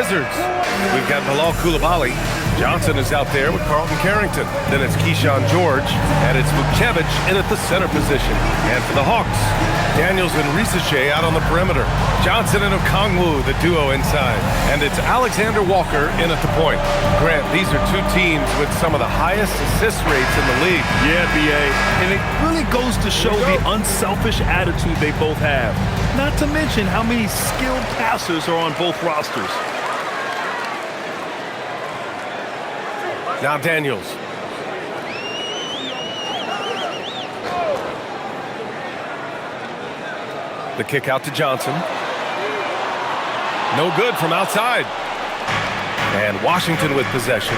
Wizards. We've got Bilal Coulibaly. Johnson is out there with Carlton Carrington. Then it's Keyshawn George, and it's Vukcevic in at the center position. And for the Hawks, Daniels and Risache out on the perimeter. Johnson and Okongwu, the duo inside. And it's Alexander Walker in at the point. Grant, these are two teams with some of the highest assist rates in the league. Yeah, B.A. And it really goes to show the unselfish attitude they both have. Not to mention how many skilled passers are on both rosters. Now Daniels. The kick out to Johnson. No good from outside. And Washington with possession.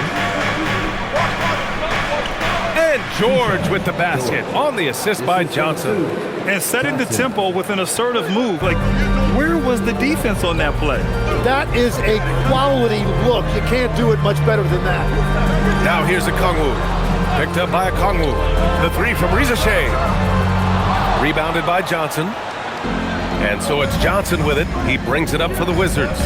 And George with the basket on the assist by Johnson. And setting the tempo with an assertive move. Like, where was the defense on that play? That is a quality look. You can't do it much better than that. Now here's Okongwu. Picked up by Okongwu. The three from Risache. Rebounded by Johnson. And so it's Johnson with it. He brings it up for the Wizards.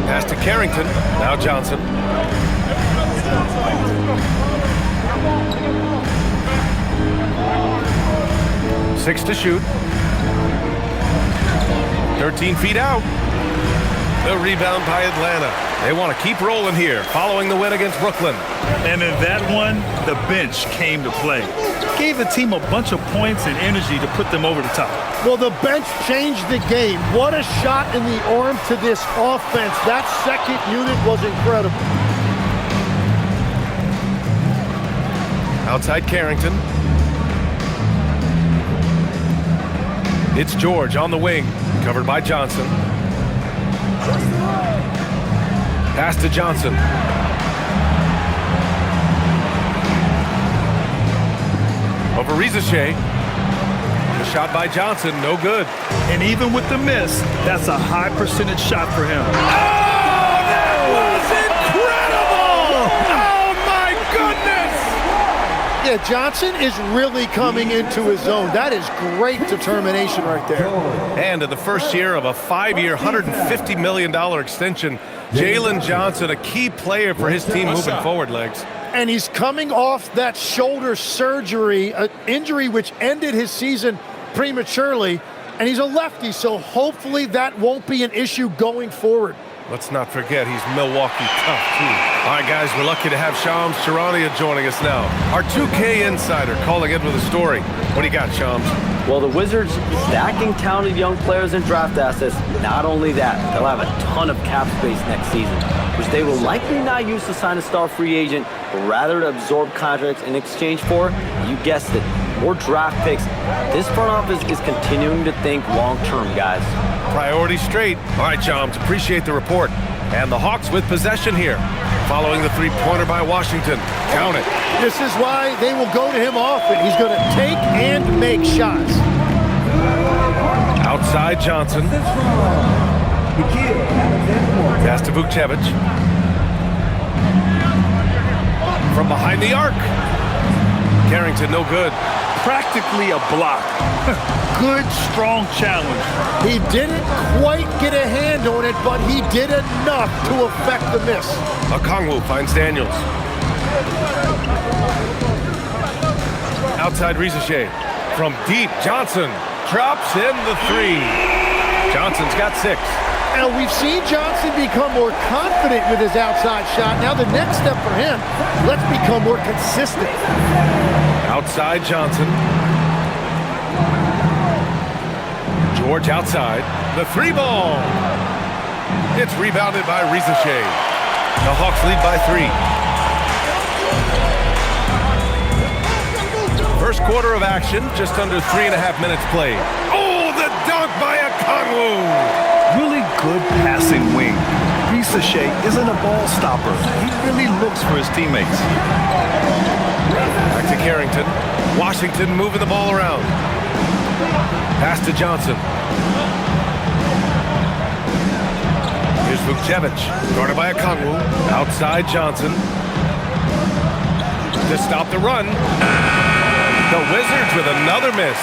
Pass to Carrington. Now Johnson. Six to shoot. 13 feet out. The rebound by Atlanta. They want to keep rolling here following the win against Brooklyn. And in that one, the bench came to play. Gave the team a bunch of points and energy to put them over the top. Well, the bench changed the game. What a shot in the arm to this offense. That second unit was incredible. Outside Carrington. It's George on the wing, covered by Johnson. Pass to Johnson. Over Risache. The shot by Johnson, no good. And even with the miss, that's a high percentage shot for him. Oh, that was incredible! Oh, my goodness! Yeah, Johnson is really coming into his own. That is great determination right there. And in the first year of a 5-year, $150 million extension, Jalen Johnson, a key player for his team moving forward, Legs. And he's coming off that shoulder surgery, an injury which ended his season prematurely, and he's a lefty, so hopefully that won't be an issue going forward. Let's not forget he's Milwaukee tough, too. All right, guys, we're lucky to have Shams Charania joining us now. Our 2K insider calling in with a story. What do you got, Shams? Well, the Wizards stacking talented young players and draft assets. Not only that, they'll have a ton of cap space next season, which they will likely not use to sign a star free agent, but rather to absorb contracts in exchange for, you guessed it, more draft picks. This front office is continuing to think long-term, guys. Priority straight. All right, Shams, appreciate the report. And the Hawks with possession here, following the three-pointer by Washington. Count it. This is why they will go to him often. He's going to take and make shots. Outside Johnson. Pass to Vukcevic. From behind the arc. Carrington, no good. Practically a block. Good, strong challenge. He didn't quite get a hand on it, but he did enough to affect the miss. Okongwu finds Daniels. Outside Risache. From deep, Johnson drops in the three. Johnson's got 6. Now, we've seen Johnson become more confident with his outside shot. Now, the next step for him, let's become more consistent. Outside Johnson. George outside. The 3-ball. It's rebounded by Risache. The Hawks lead by 3. First quarter of action, just under 3.5 minutes played. Oh, the dunk by Okongwu! Really good passing wing. Risache isn't a ball stopper. He really looks for his teammates. Back to Carrington. Washington moving the ball around. Pass to Johnson. Here's Vukcevic, guarded by Okongwu. Outside Johnson. To stop the run. The Wizards with another miss.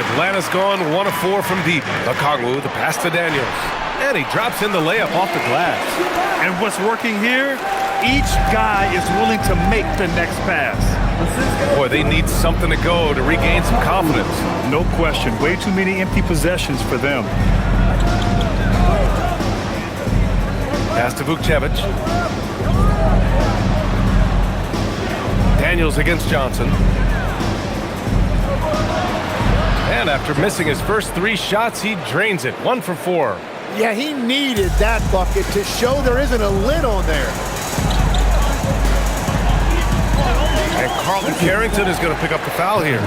Atlanta's gone 1 of 4 from deep. Okongwu, the pass to Daniels. And he drops in the layup off the glass. And what's working here? Each guy is willing to make the next pass. Boy, they need something to go to regain some confidence. No question. Way too many empty possessions for them. Pass to Vukcevic. Daniels against Johnson. And after missing his first 3 shots, he drains it. 1 for 4. Yeah, he needed that bucket to show there isn't a lid on there. And Carlton Carrington is going to pick up the foul here.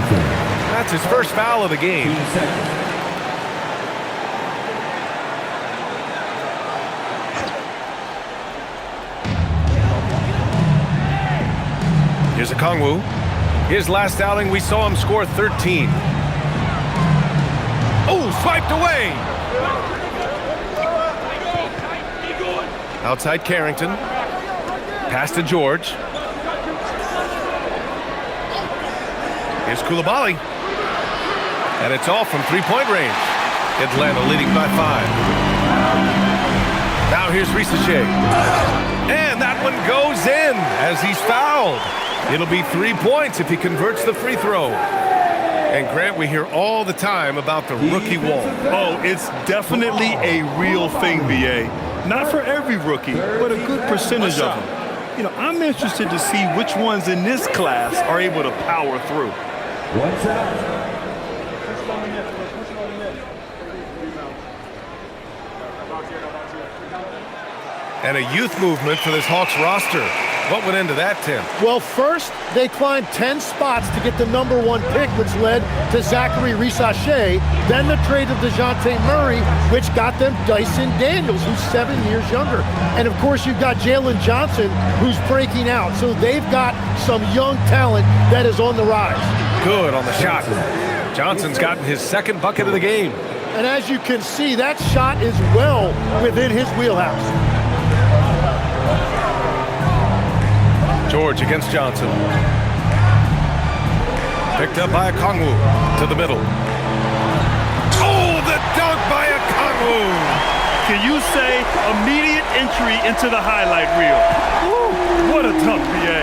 That's his first foul of the game. Here's Okongwu. His last outing, we saw him score 13. Oh, swiped away. Outside Carrington. Pass to George. Here's Coulibaly. And it's off from 3-point range. Atlanta leading by 5. Now here's Risacher. And that one goes in as he's fouled. It'll be 3 points if he converts the free throw. And Grant, we hear all the time about the rookie wall. Oh, it's definitely a real thing, BA. Not for every rookie, but a good percentage of them. You know, I'm interested to see which ones in this class are able to power through. What's up? And a youth movement for this Hawks roster. What went into that, Tim? Well, first, they climbed 10 spots to get the #1 pick, which led to Zachary Risacher. Then the trade of DeJounte Murray, which got them Dyson Daniels, who's 7 years younger. And, of course, you've got Jalen Johnson, who's breaking out. So they've got some young talent that is on the rise. Good on the shot. Johnson's gotten his 2nd bucket of the game. And as you can see, that shot is well within his wheelhouse. George against Johnson. Picked up by Okongwu to the middle. Oh, the dunk by Okongwu! Can you say immediate entry into the highlight reel? Woo, what a dunk, BA.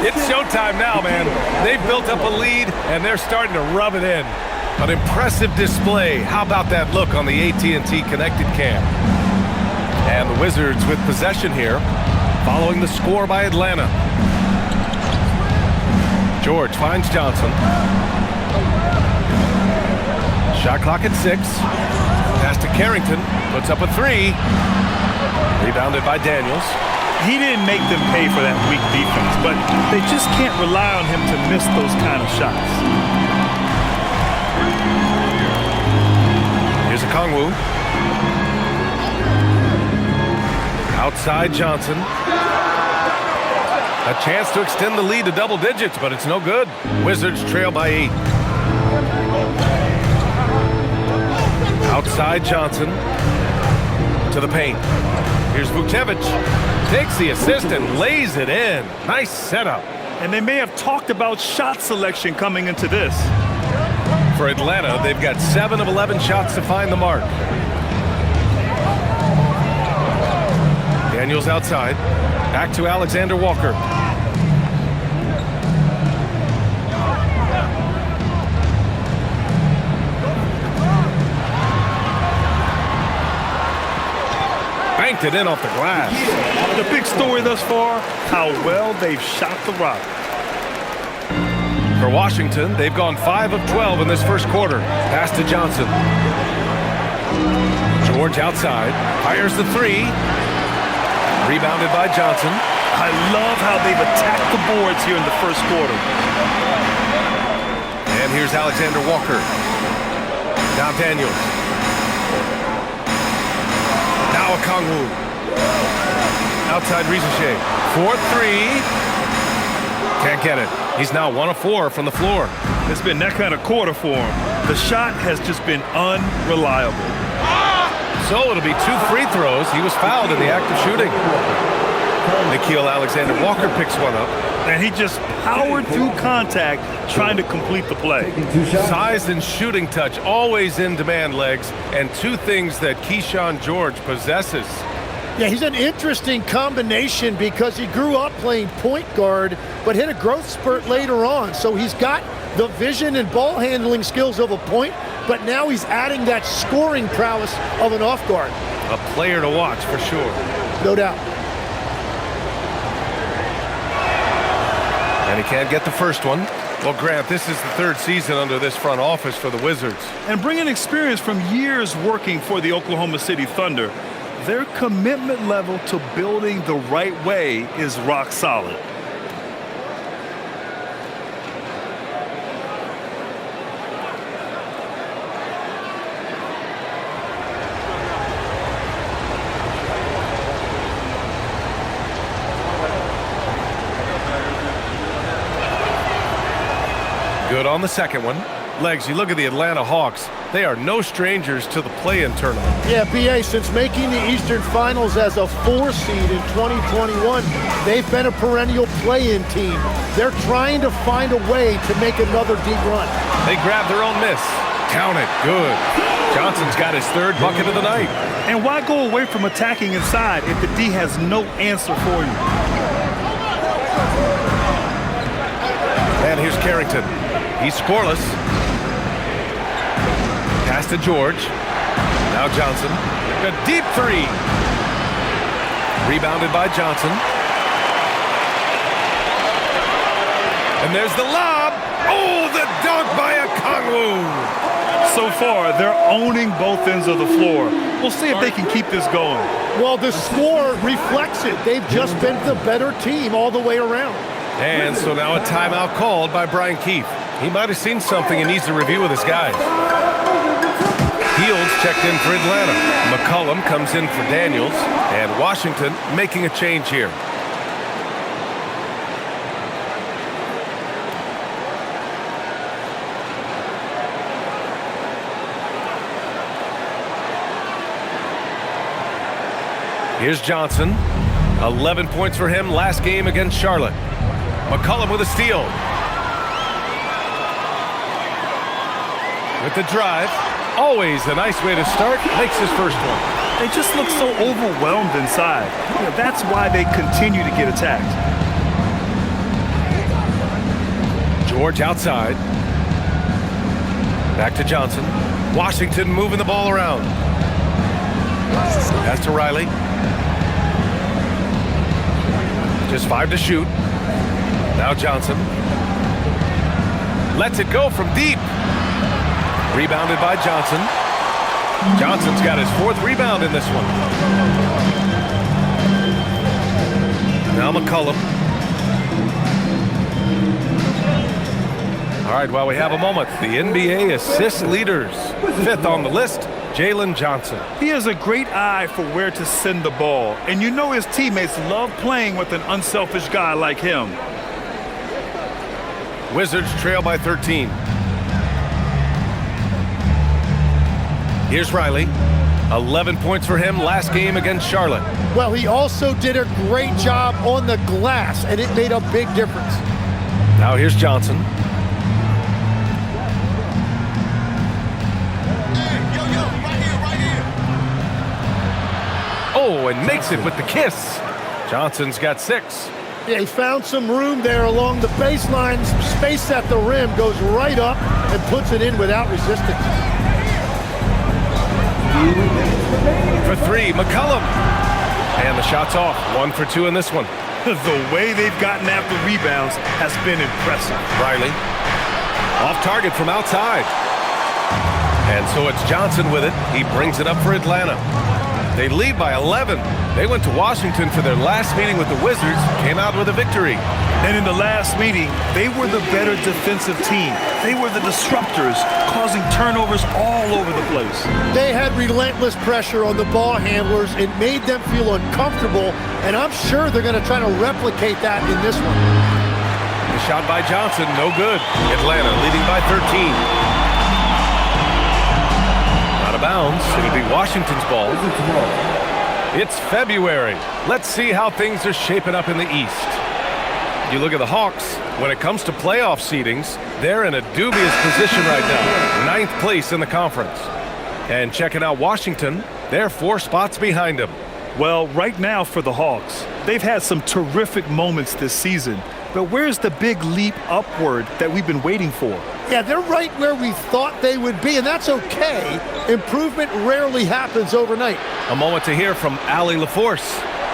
It's showtime now, man. They've built up a lead, and they're starting to rub it in. An impressive display. How about that look on the AT&T Connected Cam? And the Wizards with possession here, following the score by Atlanta. George finds Johnson. Shot clock at 6. Pass to Carrington. Puts up a 3. Rebounded by Daniels. He didn't make them pay for that weak defense, but they just can't rely on him to miss those kind of shots. Here's Okongwu. Outside Johnson. A chance to extend the lead to double digits, but it's no good. Wizards trail by 8. Outside Johnson. To the paint. Here's Vukcevic. Takes the assist and lays it in. Nice setup. And they may have talked about shot selection coming into this. For Atlanta, they've got 7 of 11 shots to find the mark. Daniels outside. Back to Alexander Walker. Banked it in off the glass. The big story thus far, how well they've shot the rock. For Washington, they've gone 5 of 12 in this first quarter. Pass to Johnson. George outside. Fires the 3. Rebounded by Johnson. I love how they've attacked the boards here in the first quarter. And here's Alexander Walker. Now Daniels. Now Okongwu. Outside Risacher. 4-3. Can't get it. He's now 1 of 4 from the floor. It's been that kind of quarter for him. The shot has just been unreliable. So it'll be 2 free throws. He was fouled in the act of shooting. Nickeil Alexander-Walker picks one up. And he just powered through contact trying to complete the play. Size and shooting touch, always in demand, Legs, and two things that Keyshawn George possesses. Yeah, he's an interesting combination because he grew up playing point guard, but hit a growth spurt later on. So he's got the vision and ball handling skills of a point, but now he's adding that scoring prowess of an off guard. A player to watch for sure. No doubt. And he can't get the first one. Well, Grant, this is the third season under this front office for the Wizards. And bringing experience from years working for the Oklahoma City Thunder, their commitment level to building the right way is rock solid. Good on the second one. Legs, you look at the Atlanta Hawks. They are no strangers to the play-in tournament. Yeah, BA, since making the Eastern Finals as a 4 seed in 2021, they've been a perennial play-in team. They're trying to find a way to make another deep run. They grab their own miss. Count it. Good. Johnson's got his third bucket of the night. And why go away from attacking inside if the D has no answer for you? And here's Carrington. He's scoreless. Pass to George. Now Johnson. A deep three. Rebounded by Johnson. And there's the lob. Oh, the dunk by Okongwu. So far, they're owning both ends of the floor. We'll see if they can keep this going. Well, the score reflects it. They've just been the better team all the way around. And so now a timeout called by Brian Keefe. He might have seen something and needs to review with his guys. Fields checked in for Atlanta. McCollum comes in for Daniels. And Washington making a change here. Here's Johnson. 11 points for him last game against Charlotte. McCollum with a steal. With the drive. Always a nice way to start. Makes his first one. They just look so overwhelmed inside. That's why they continue to get attacked. George outside. Back to Johnson. Washington moving the ball around. Pass to Riley. Just 5 to shoot. Now Johnson. Lets it go from deep. Rebounded by Johnson. Johnson's got his 4th rebound in this one. Now McCollum. All right, while we have a moment, the NBA assist leaders. 5th on the list, Jalen Johnson. He has a great eye for where to send the ball, and you know his teammates love playing with an unselfish guy like him. Wizards trail by 13. Here's Riley. 11 points for him last game against Charlotte. Well, he also did a great job on the glass, and it made a big difference. Now here's Johnson. Oh, and makes it with the kiss. Johnson's got 6. Yeah, he found some room there along the baseline. Space at the rim, goes right up and puts it in without resistance. For 3, McCollum. And the shot's off. 1 for 2 in this one. The way they've gotten after rebounds has been impressive. Riley. Off target from outside. And so it's Johnson with it. He brings it up for Atlanta. They lead by 11. They went to Washington for their last meeting with the Wizards, came out with a victory. And in the last meeting, they were the better defensive team. They were the disruptors, causing turnovers all over the place. They had relentless pressure on the ball handlers. It made them feel uncomfortable, and I'm sure they're going to try to replicate that in this one. The shot by Johnson, no good. Atlanta leading by 13. Out of bounds. It'll be Washington's ball. It's February. Let's see how things are shaping up in the East. You look at the Hawks. When it comes to playoff seedings, they're in a dubious position right now. 9th place in the conference. And checking out Washington, they're 4 spots behind them. Well, right now for the Hawks, they've had some terrific moments this season. But where's the big leap upward that we've been waiting for? Yeah, they're right where we thought they would be, and that's okay. Improvement rarely happens overnight. A moment to hear from Allie LaForce.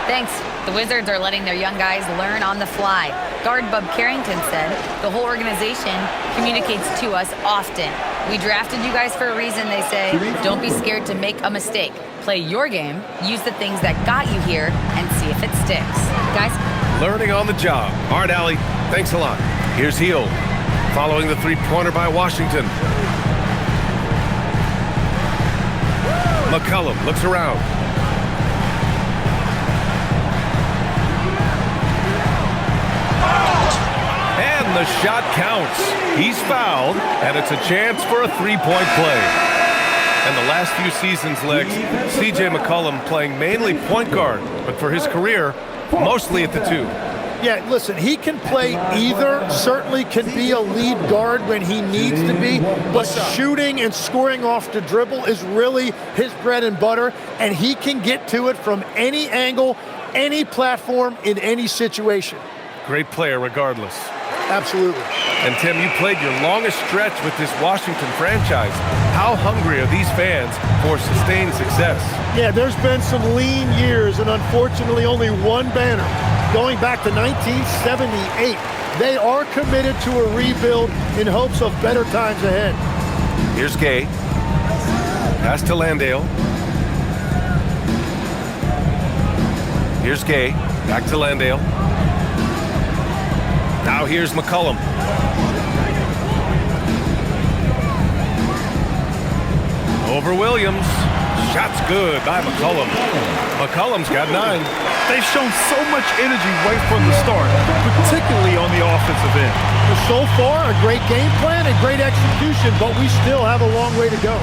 Thanks. The Wizards are letting their young guys learn on the fly. Guard Bub Carrington said the whole organization communicates to us often. We drafted you guys for a reason, they say. Don't be scared to make a mistake. Play your game, use the things that got you here, and see if it sticks. Guys? Learning on the job. All right, Allie, thanks a lot. Here's Hield, following the three-pointer by Washington. McCollum looks around. And the shot counts. He's fouled, and it's a chance for a three-point play. And the last few seasons, Lex, C.J. McCollum playing mainly point guard, but for his career, mostly at the 2. Yeah, listen, he can play either, certainly can be a lead guard when he needs to be, but shooting and scoring off the dribble is really his bread and butter, and he can get to it from any angle, any platform, in any situation. Great player regardless. Absolutely. And Tim, you played your longest stretch with this Washington franchise. How hungry are these fans for sustained success? Yeah, there's been some lean years and unfortunately only one banner. Going back to 1978, they are committed to a rebuild in hopes of better times ahead. Here's Gay. Pass to Landale. Here's Gay. Back to Landale. Now here's McCollum. Over Williams. Shot's good by McCollum. McCollum's got 9. They've shown so much energy right from the start, particularly on the offensive end. So far, a great game plan and great execution, but we still have a long way to go.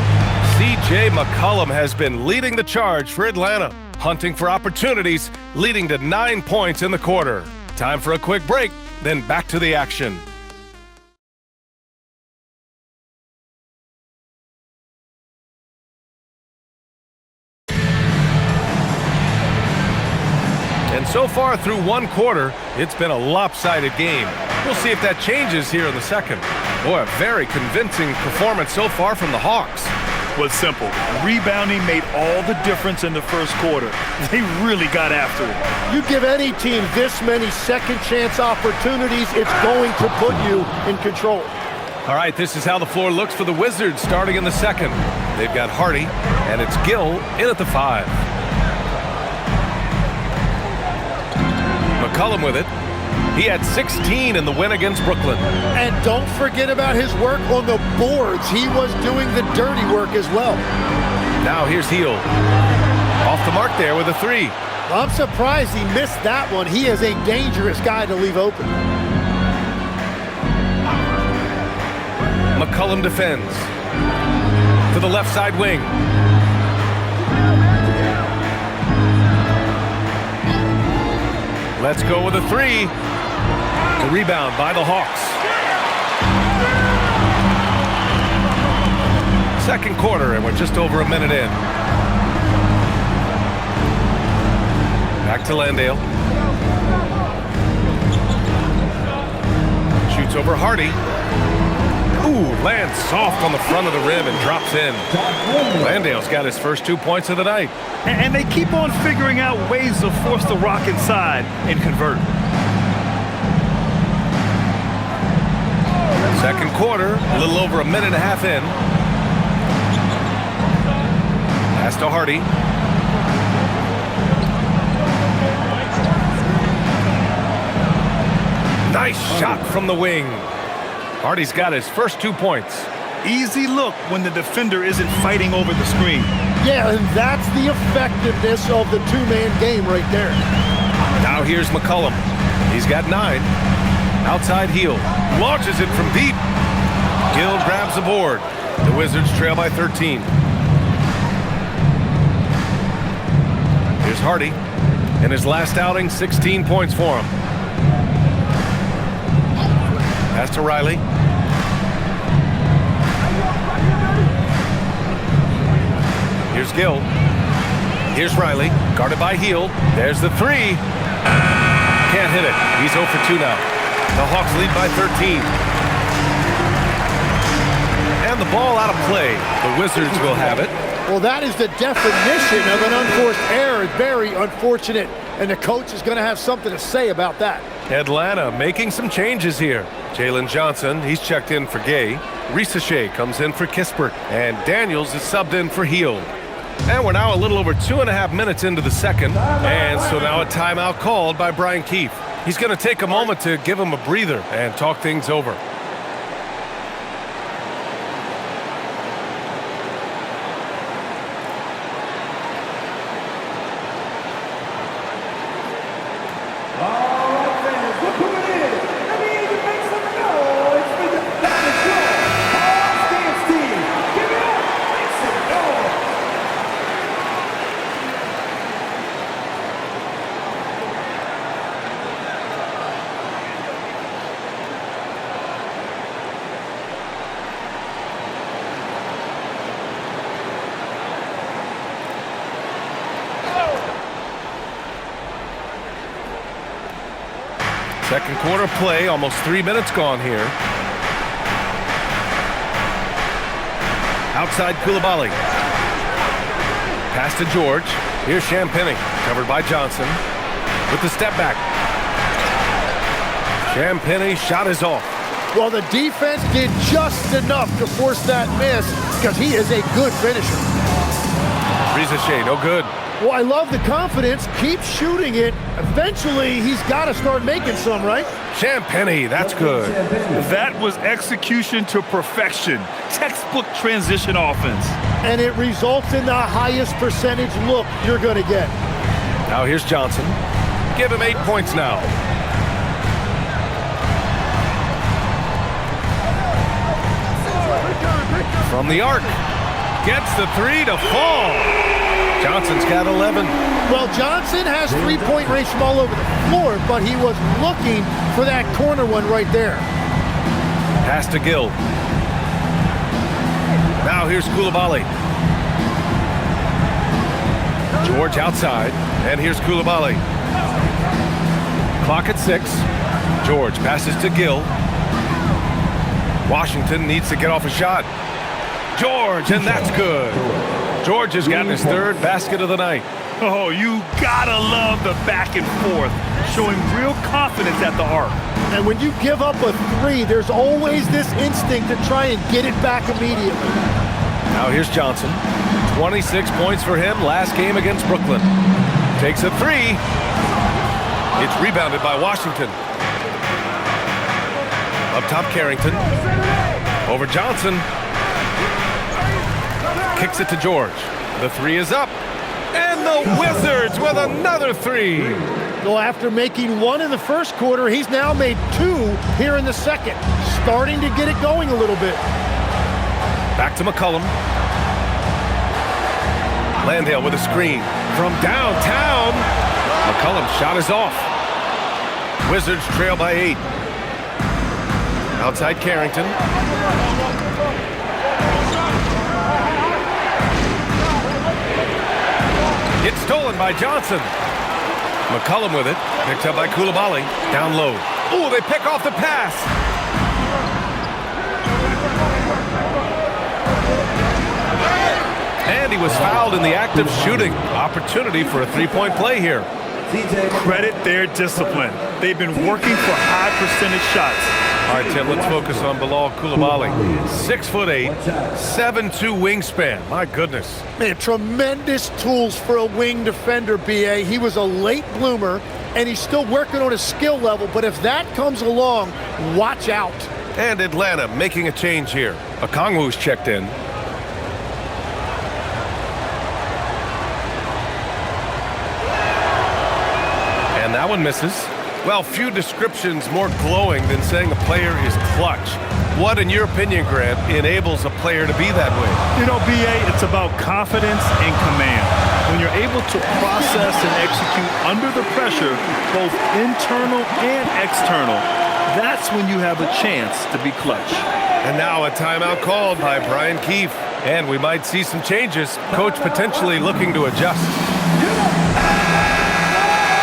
C.J. McCollum has been leading the charge for Atlanta, hunting for opportunities, leading to 9 points in the quarter. Time for a quick break, then back to the action. And so far through one quarter, it's been a lopsided game. We'll see if that changes here in the second. Boy, a very convincing performance so far from the Hawks. Was simple. Rebounding made all the difference in the first quarter. They really got after it. You give any team this many second chance opportunities, it's going to put you in control. All right, this is how the floor looks for the Wizards starting in the second. They've got Hardy, and it's Gill in at the 5. McCollum with it. He had 16 in the win against Brooklyn. And don't forget about his work on the boards. He was doing the dirty work as well. Now here's Hield. Off the mark there with a 3. I'm surprised he missed that one. He is a dangerous guy to leave open. McCollum defends. To the left side wing. Let's go with a 3. The rebound by the Hawks. Second quarter, and we're just over a minute in. Back to Landale. Shoots over Hardy. Ooh, lands soft on the front of the rim and drops in. Landale's got his first 2 points of the night. And they keep on figuring out ways to force the rock inside and convert. Second quarter, a little over a minute and a half in. Pass to Hardy. Nice shot from the wing. Hardy's got his first 2 points. Easy look when the defender isn't fighting over the screen. Yeah, and that's the effectiveness of the two-man game right there. Now here's McCollum. He's got 9. Outside Hield. Launches it from deep. Hill grabs the board. The Wizards trail by 13. Here's Here's Hardy. In his last outing, 16 points for him. Pass to Riley. Here's Gill. Here's Riley. Guarded by Heel. There's the three. Can't hit it. He's 0 for 2 now. The Hawks lead by 13. And the ball out of play. The Wizards will have it. Well, that is the definition of an unforced error. Very unfortunate. And the coach is going to have something to say about that. Atlanta making some changes here. Jalen Johnson, he's checked in for Gay. Risachet comes in for Kispert. And Daniels is subbed in for Heel. And we're now a little over 2.5 minutes into the second. And so now a timeout called by Brian Keefe. He's going to take a moment to give him a breather and talk things over. Second quarter play, almost 3 minutes gone here. Outside Coulibaly. Pass to George. Here's Champagnie, covered by Johnson. With the step back. Champagnie shot is off. Well, the defense did just enough to force that miss because he is a good finisher. Risachet, no good. Well, I love the confidence. Keep shooting it. Eventually, he's got to start making some, right? Champagnie, that's good. That was execution to perfection. Textbook transition offense. And it results in the highest percentage look you're going to get. Now here's Johnson. Give him 8 points now. From the arc. Gets the three to fall. Johnson's got 11. Well, Johnson has three-point range from all over the floor, but he was looking for that corner one right there. Pass to Gill. Now here's Coulibaly. George outside, and here's Coulibaly. Clock at 6. George passes to Gill. Washington needs to get off a shot. George, and that's good. George has gotten his third basket of the night. Oh, you gotta love the back and forth, showing real confidence at the arc. And when you give up a three, there's always this instinct to try and get it back immediately. Now here's Johnson. 26 points for him last game against Brooklyn. Takes a three. It's rebounded by Washington. Up top, Carrington. Over Johnson. Kicks it to George. The three is up. And the Wizards with another three. Well, after making one in the first quarter, he's now made two here in the second. Starting to get it going a little bit. Back to McCollum. Landale with a screen from downtown. McCollum's shot is off. Wizards trail by 8. Outside Carrington. It's stolen by Johnson. McCollum with it. Picked up by Coulibaly. Down low. Ooh, they pick off the pass. And he was fouled in the act of shooting. Opportunity for a three-point play here. Credit their discipline. They've been working for high percentage shots. All right, Tim, let's focus on Bilal Coulibaly. 6'8", 7'2" wingspan. My goodness. Man, tremendous tools for a wing defender, B.A. He was a late bloomer, and he's still working on his skill level, but if that comes along, watch out. And Atlanta making a change here. Okongwu's checked in. And that one misses. Well, few descriptions more glowing than saying a player is clutch. What, in your opinion, Grant, enables a player to be that way? You know, B.A., it's about confidence and command. When you're able to process and execute under the pressure, both internal and external, that's when you have a chance to be clutch. And now a timeout called by Brian Keefe. And we might see some changes. Coach potentially looking to adjust.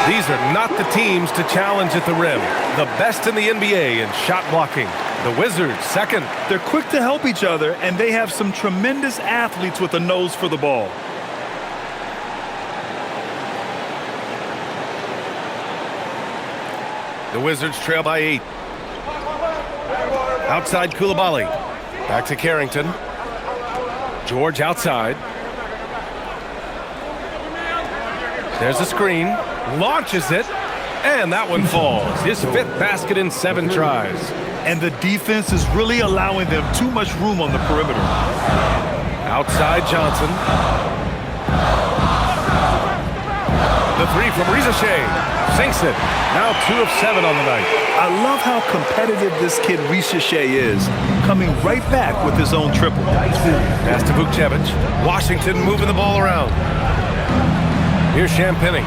These are not the teams to challenge at the rim. The best in the NBA in shot blocking. The Wizards second. They're quick to help each other, and they have some tremendous athletes with a nose for the ball. The Wizards trail by 8. Outside Coulibaly. Back to Carrington. George outside. There's a screen. Launches it. And that one falls. His 5th basket in 7 tries. And the defense is really allowing them too much room on the perimeter. Outside Johnson. The 3 from Rizachet. Sinks it. Now 2 of 7 on the night. I love how competitive this kid Rizachet is, coming right back with his own triple. Pass to Vukcevic. Washington moving the ball around. Here's Champagny.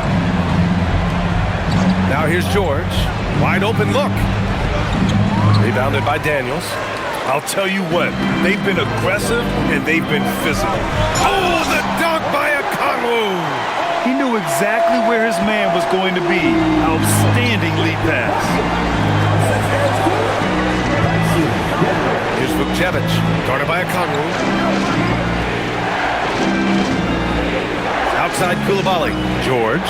Now here's George. Wide open look. Rebounded by Daniels. I'll tell you what, they've been aggressive and they've been physical. Oh, the dunk by Okongwu. He knew exactly where his man was going to be. Outstanding lead pass. Here's Vukcevic. Guarded by Okongwu. Outside Coulibaly. George.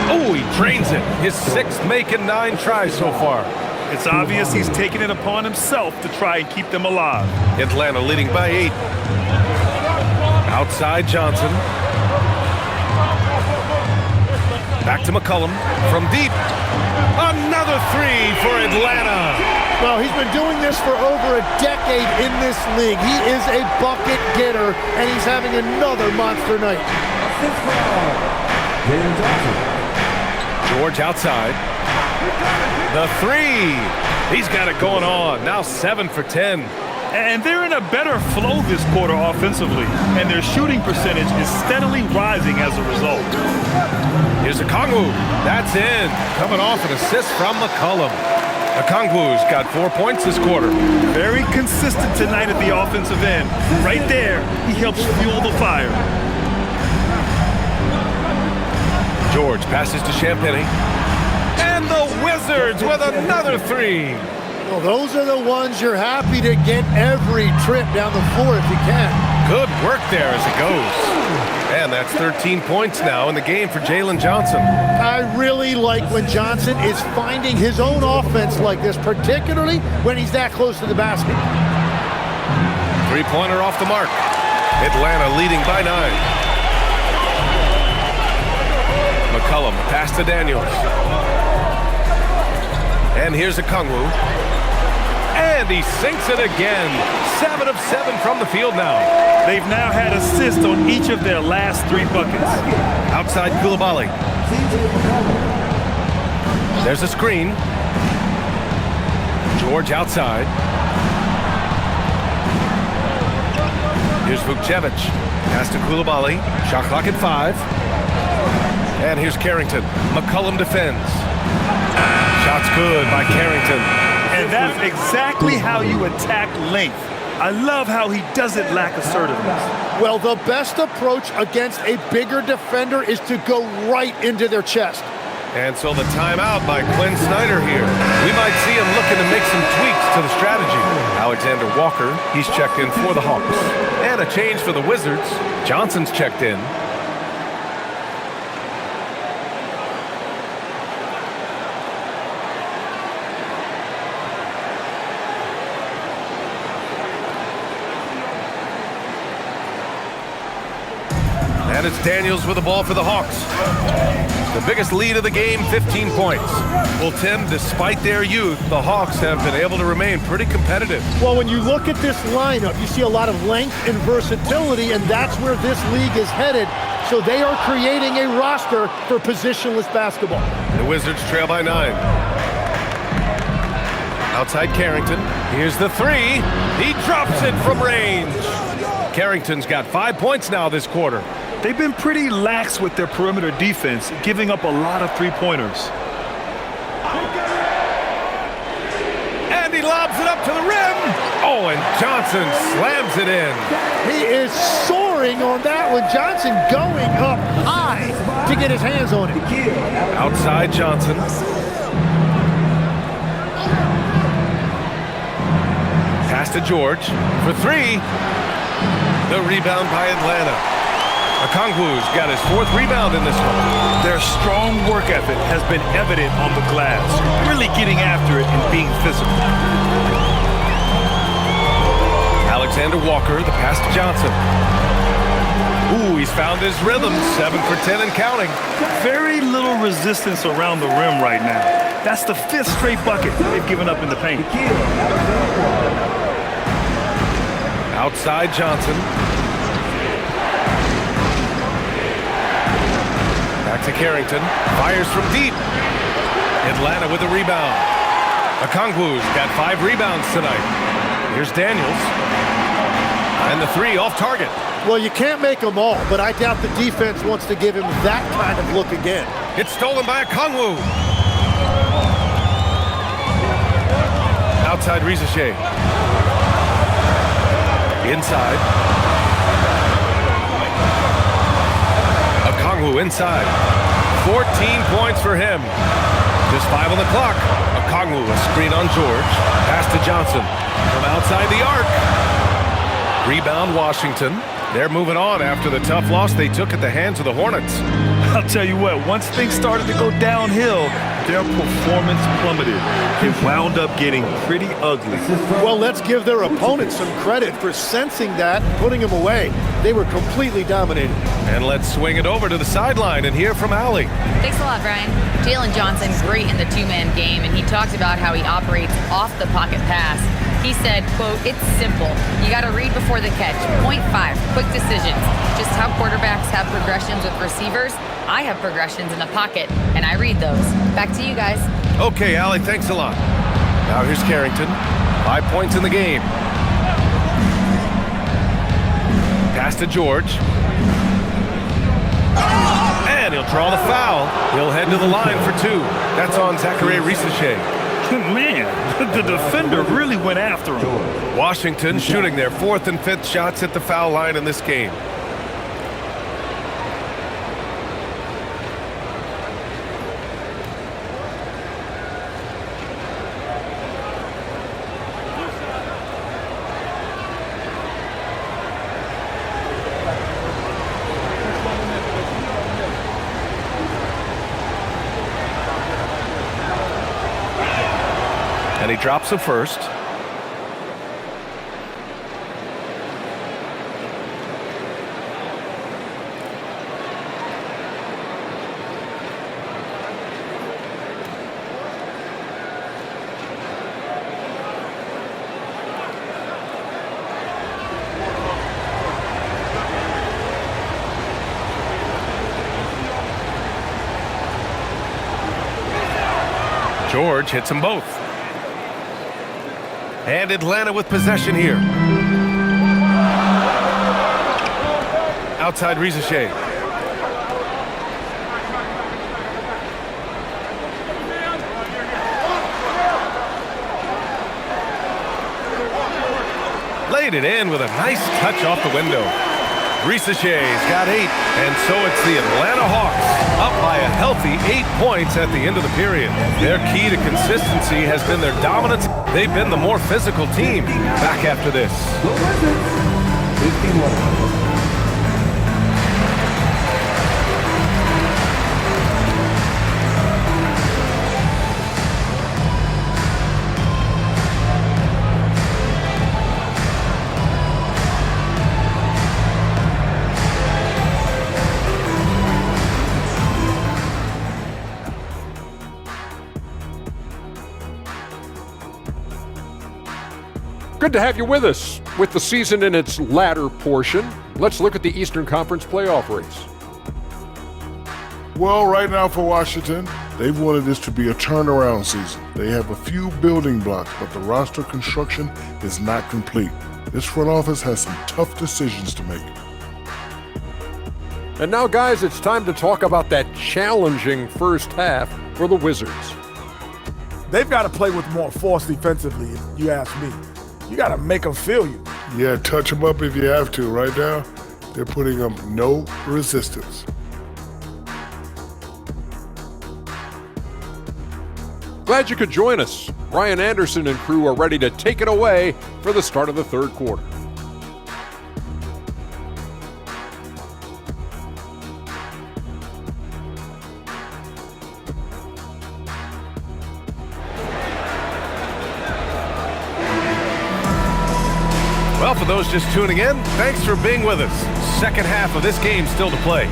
Oh, he drains it. His 6th make in 9 tries so far. It's obvious he's taking it upon himself to try and keep them alive. Atlanta leading by 8. Outside Johnson. Back to McCollum from deep. Another 3 for Atlanta. Well, he's been doing this for over a decade in this league. He is a bucket getter, and he's having another monster night. George outside. The 3. He's got it going on. Now 7 for 10. And they're in a better flow this quarter offensively, and their shooting percentage is steadily rising as a result. Here's Okongwu. That's in. Coming off an assist from McCollum. Okongwu's got 4 points this quarter. Very consistent tonight at the offensive end. Right there, he helps fuel the fire. George passes to Champagny. And the Wizards with another 3. Well, those are the ones you're happy to get every trip down the floor if you can. Good work there as it goes. And that's 13 points now in the game for Jalen Johnson. I really like when Johnson is finding his own offense like this, particularly when he's that close to the basket. 3-pointer off the mark. Atlanta leading by 9. McCollum pass to Daniels. And here's Okongwu. And he sinks it again. 7 of 7 from the field now. They've now had assists on each of their last 3 buckets. Outside Coulibaly. There's a screen. George outside. Here's Vukcevic. Pass to Coulibaly. Shot clock at 5. And here's Carrington. McCollum defends. Shot's good by Carrington. And that's exactly how you attack length. I love how he doesn't lack assertiveness. Well, the best approach against a bigger defender is to go right into their chest. And so the timeout by Quinn Snyder here. We might see him looking to make some tweaks to the strategy. Alexander Walker, he's checked in for the Hawks. And a change for the Wizards. Johnson's checked in. And it's Daniels with the ball for the Hawks. The biggest lead of the game, 15 points. Well, Tim, despite their youth, the Hawks have been able to remain pretty competitive. Well, when you look at this lineup, you see a lot of length and versatility, and that's where this league is headed. So they are creating a roster for positionless basketball. The Wizards trail by 9. Outside Carrington. Here's the 3. He drops it from range. Carrington's got 5 points now this quarter. They've been pretty lax with their perimeter defense, giving up a lot of three-pointers. And he lobs it up to the rim. Oh, and Johnson slams it in. He is soaring on that one. Johnson going up high to get his hands on it. Outside Johnson. Pass to George for three. The rebound by Atlanta. Okongwu's got his 4th rebound in this one. Their strong work ethic has been evident on the glass, really getting after it and being physical. Alexander Walker, the pass to Johnson. Ooh, he's found his rhythm. 7 for 10 and counting. Very little resistance around the rim right now. That's the 5th straight bucket they've given up in the paint. Outside Johnson. Back to Carrington. Fires from deep. Atlanta with a rebound. Okongwu's got 5 rebounds tonight. Here's Daniels. And the 3 off target. Well, you can't make them all, but I doubt the defense wants to give him that kind of look again. It's stolen by Okongwu. Outside Rizachet. Inside. Okongwu inside. 14 points for him. Just 5 on the clock. Okongwu, a screen on George. Pass to Johnson. From outside the arc. Rebound Washington. They're moving on after the tough loss they took at the hands of the Hornets. I'll tell you what, once things started to go downhill, their performance plummeted. It wound up getting pretty ugly. Well, let's give their opponents some credit for sensing that and putting them away. They were completely dominated. And let's swing it over to the sideline and hear from Allie. Thanks a lot, Brian. Jalen Johnson's great in the two-man game, and he talked about how he operates off the pocket pass. He said, quote, "It's simple. You got to read before the catch. Point 5, quick decisions. Just how quarterbacks have progressions with receivers, I have progressions in the pocket, and I read those." Back to you guys. Okay, Allie, thanks a lot. Now here's Carrington. 5 points in the game. Pass to George. And he'll draw the foul. He'll head to the line for 2. That's on Zachary Rizachet. Man, the defender really went after him. Washington shooting their 4th and 5th shots at the foul line in this game. And he drops the first. George hits them both. And Atlanta with possession here. Outside Rizachet. Laid it in with a nice touch off the window. Rizachet's got 8, and so it's the Atlanta Hawks up by a healthy 8 points at the end of the period. Their key to consistency has been their dominance. They've been the more physical team. Back after this. Good to have you with us. With the season in its latter portion, let's look at the Eastern Conference playoff race. Well, right now for Washington, they've wanted this to be a turnaround season. They have a few building blocks, but the roster construction is not complete. This front office has some tough decisions to make. And now, guys, it's time to talk about that challenging first half for the Wizards. They've got to play with more force defensively, if you ask me. You got to make them feel you. Yeah, touch them up if you have to. Right now, they're putting up no resistance. Glad you could join us. Brian Anderson and crew are ready to take it away for the start of the third quarter. Well, for those just tuning in, thanks for being with us. Second half of this game still to play.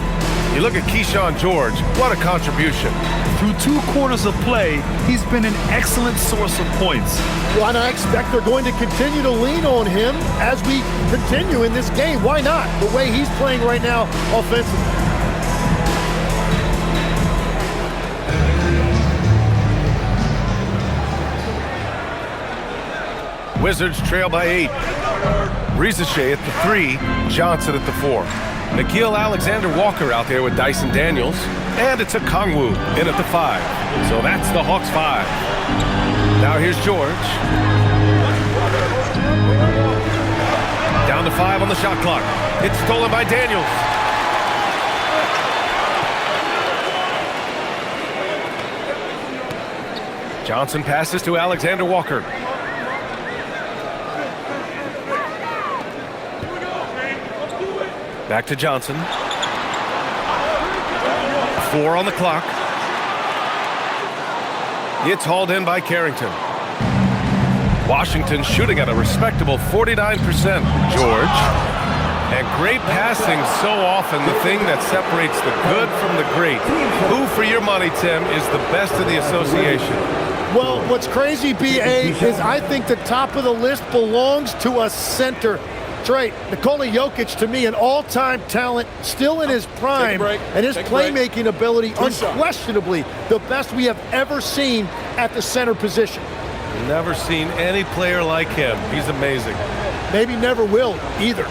You look at Keyshawn George, what a contribution. Through 2 quarters of play, he's been an excellent source of points. Well, and I expect they're going to continue to lean on him as we continue in this game. Why not? The way he's playing right now offensively. Wizards trail by 8. Risache at the 3, Johnson at the 4. Nickeil Alexander-Walker out there with Dyson Daniels. And it's a Kongwu in at the 5. So that's the Hawks 5. Now here's George. Down to 5 on the shot clock. It's stolen by Daniels. Johnson passes to Alexander-Walker. Back to Johnson. 4 on the clock. It's hauled in by Carrington. Washington shooting at a respectable 49%. George. And great passing so often, the thing that separates the good from the great. Who, for your money, Tim, is the best in the association? Well, what's crazy, B.A., is I think the top of the list belongs to a center. That's right. Nikola Jokic, to me, an all-time talent, still in his prime, and his playmaking ability, unquestionably the best we have ever seen at the center position. Never seen any player like him. He's amazing. Maybe never will either.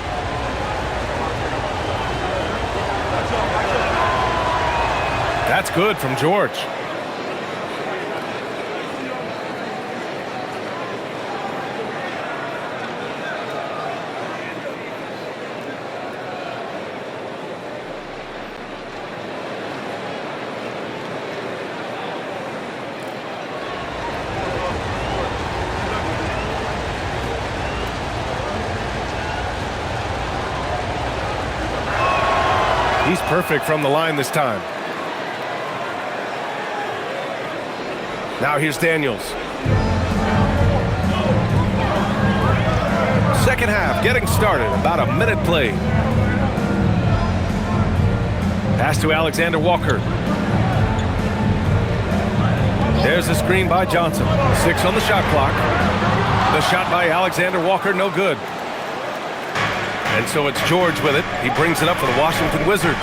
That's good from George. He's perfect from the line this time. Now here's Daniels. Second half getting started. About a minute played. Pass to Alexander-Walker. There's the screen by Johnson. 6 on the shot clock. The shot by Alexander-Walker, no good. And so it's George with it. He brings it up for the Washington Wizards.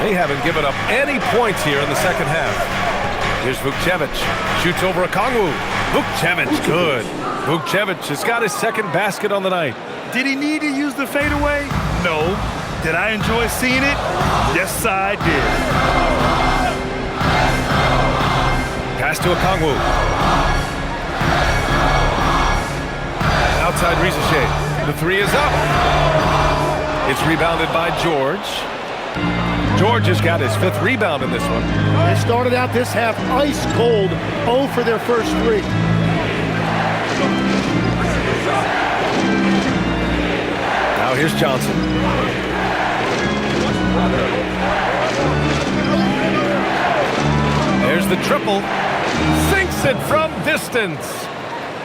They haven't given up any points here in the second half. Here's Vukcevic. Shoots over a Kongwu. Vukcevic, good. Vukcevic has got his second basket on the night. Did he need to use the fadeaway? No. Did I enjoy seeing it? Yes, I did. Pass to a Kongwu. Outside Risache. The 3 is up. It's rebounded by George. George has got his 5th rebound in this one. They started out this half ice cold, 0 for their first 3. Now here's Johnson. There's the triple. Sinks it from distance.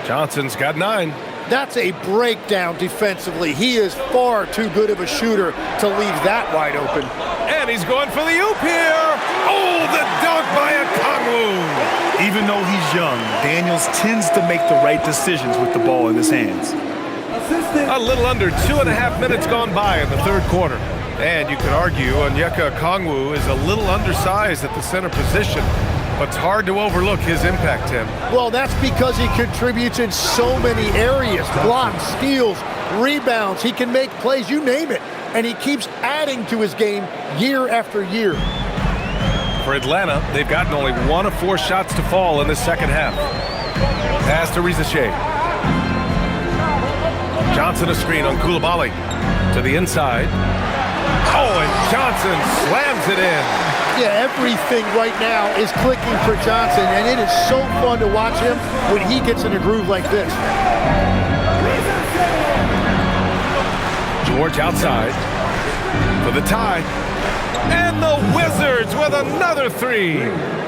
Johnson's got 9. That's a breakdown defensively. He is far too good of a shooter to leave that wide open. And he's going for the oop here. Oh, the dunk by a Kongwu. Even though he's young, Daniels tends to make the right decisions with the ball in his hands. A little under 2.5 minutes gone by in the third quarter. And you could argue Onyeka Kongwu is a little undersized at the center position. But it's hard to overlook his impact, Tim. Well, that's because he contributes in so many areas. Blocks, steals, rebounds. He can make plays, you name it. and he keeps adding to his game year after year. For Atlanta, they've gotten only 1 of 4 shots to fall in the second half. Pass to Risache. Johnson a screen on Coulibaly. To the inside. Oh, and Johnson slams it in. Yeah, everything right now is clicking for Johnson, and it is so fun to watch him when he gets in a groove like this. George outside for the tie. And the Wizards with another 3.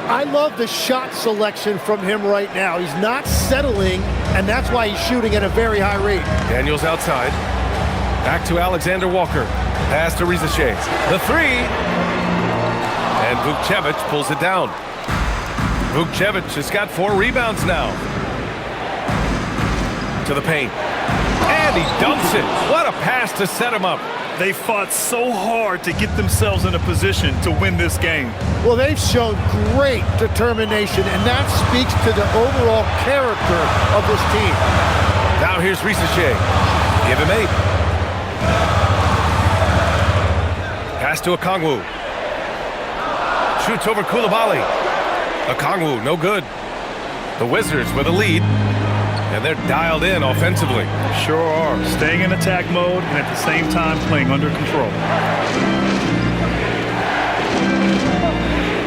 I love the shot selection from him right now. He's not settling, and that's why he's shooting at a very high rate. Daniels outside. Back to Alexander Walker. Pass to Risache. The 3. And Vukcevic pulls it down. Vukcevic has got 4 rebounds now. To the paint. And he dunks it. What a pass to set him up. They fought so hard to get themselves in a position to win this game. Well, they've shown great determination, and that speaks to the overall character of this team. Now here's Risache. Give him 8. Pass to Okongwu. Shoots over Coulibaly. Okongwu, no good. The Wizards with a lead, and they're dialed in offensively. Sure are. Staying in attack mode and at the same time playing under control.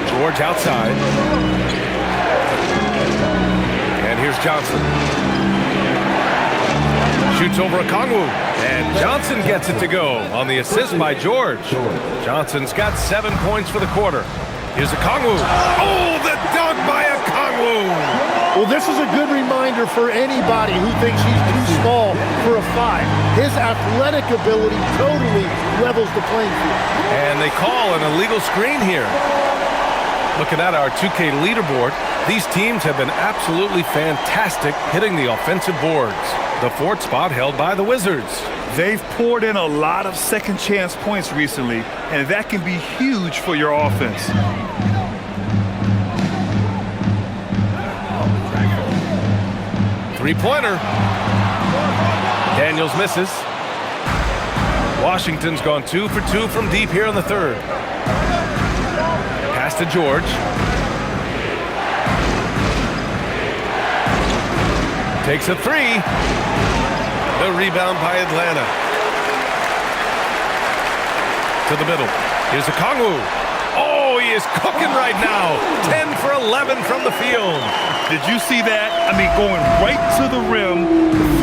George outside. And here's Johnson. Shoots over Okongwu. And Johnson gets it to go on the assist by George. Johnson's got 7 points for the quarter. Here's Okongwu. Oh, the dunk by Okongwu. Well, this is a good reminder for anybody who thinks he's too small for a 5. His athletic ability totally levels the playing field. And they call an illegal screen here. Looking at our 2K leaderboard, these teams have been absolutely fantastic hitting the offensive boards. The 4th spot held by the Wizards. They've poured in a lot of second chance points recently, and that can be huge for your offense. Three-pointer. Daniels misses. Washington's gone 2 for 2 from deep here in the 3rd. Pass to George. Takes a 3. The rebound by Atlanta. To the middle. Here's Okongwu. Oh, he is cooking right now. 10 for 11 from the field. Did you see that? I mean, going right to the rim.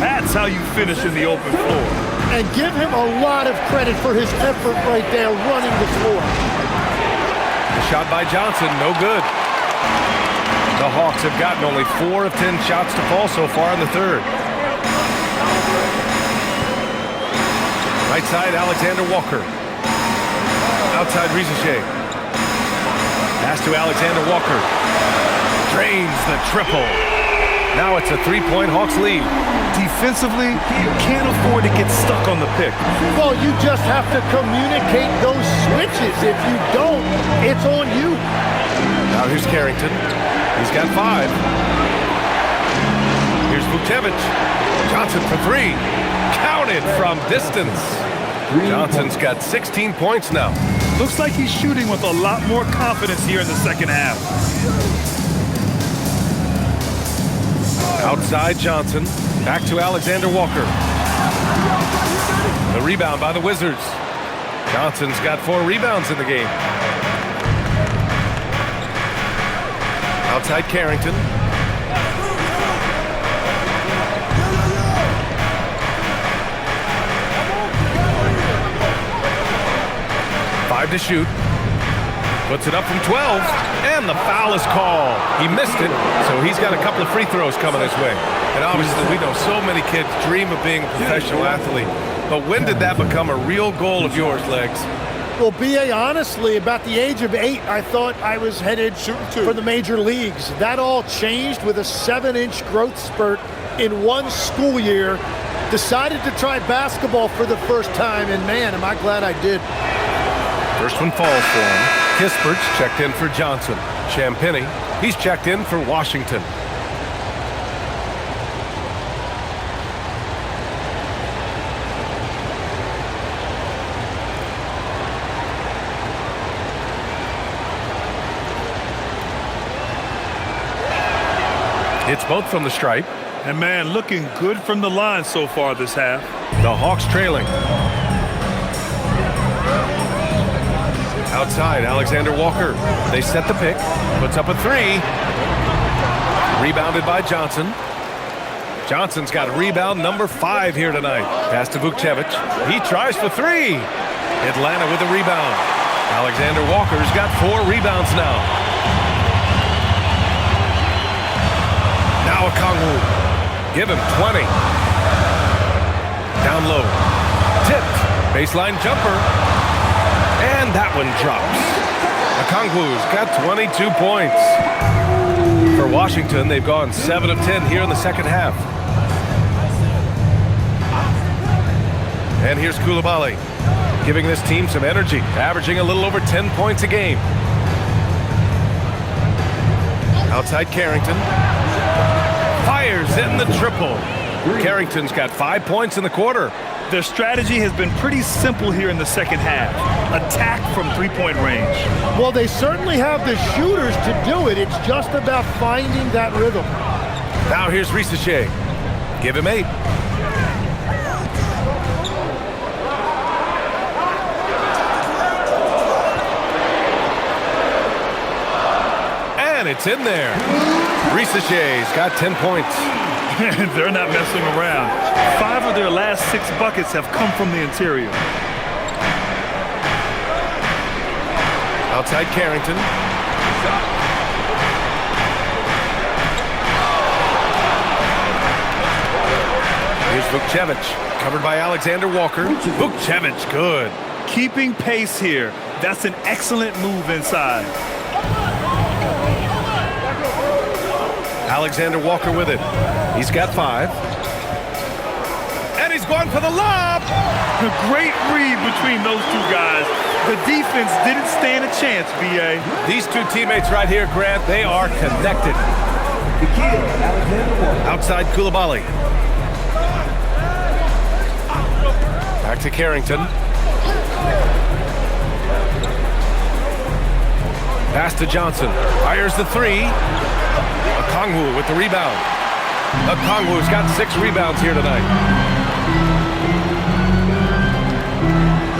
That's how you finish in the open floor. And give him a lot of credit for his effort right there running the floor. The shot by Johnson, no good. The Hawks have gotten only 4 of 10 shots to fall so far in the 3rd. Right side, Alexander Walker. Outside, Risache. Pass to Alexander Walker. Drains the triple. Now it's a 3-point Hawks lead. Defensively, you can't afford to get stuck on the pick. Well, you just have to communicate those switches. If you don't, it's on you. Now here's Carrington. He's got 5. Here's Vukcevic. Johnson for 3. Counted from distance. Johnson's got 16 points now. Looks like he's shooting with a lot more confidence here in the second half. Outside Johnson. Back to Alexander Walker. The rebound by the Wizards. Johnson's got 4 rebounds in the game. Outside Carrington. Five to shoot. Puts it up from 12. And the foul is called. He missed it, so he's got a couple of free throws coming his way. And obviously, we know so many kids dream of being a professional athlete. But when did that become a real goal of yours, Legs? Well, B.A., honestly, about the age of 8, I thought I was headed for the major leagues. That all changed with a 7-inch growth spurt in one school year. Decided to try basketball for the first time, and man, am I glad I did. First one falls for him. Kispert's checked in for Johnson. Champagny, he's checked in for Washington. Hits both from the stripe. And man, looking good from the line so far this half. The Hawks trailing. Outside, Alexander Walker. They set the pick. Puts up a three. Rebounded by Johnson. Johnson's got rebound number 5 here tonight. Pass to Vukcevic. He tries for 3. Atlanta with the rebound. Alexander Walker's got 4 rebounds now. Now Okongwu. Give him 20. Down low. Tipped. Baseline jumper. And that one drops. Okongwu's got 22 points. For Washington, they've gone 7 of 10 here in the second half. And here's Coulibaly, giving this team some energy, averaging a little over 10 points a game. Outside Carrington. Fires in the triple. Carrington's got 5 points in the quarter. Their strategy has been pretty simple here in the second half. Attack from three-point range. Well, they certainly have the shooters to do it. It's just about finding that rhythm. Now here's Risacher. Give him 8. And it's in there. Risacher's got 10 points. They're not messing around. 5 of their last 6 buckets have come from the interior. Outside Carrington. Here's Vukcevic, covered by Alexander Walker. Vukcevic, good. Keeping pace here. That's an excellent move inside. Alexander Walker with it. He's got 5. And he's going for the lob. A great read between those 2 guys. The defense didn't stand a chance, B.A. These 2 teammates right here, Grant, they are connected. Outside Coulibaly. Back to Carrington. Pass to Johnson. Fires the 3. Okongwu with the rebound. Okongwu's got 6 rebounds here tonight.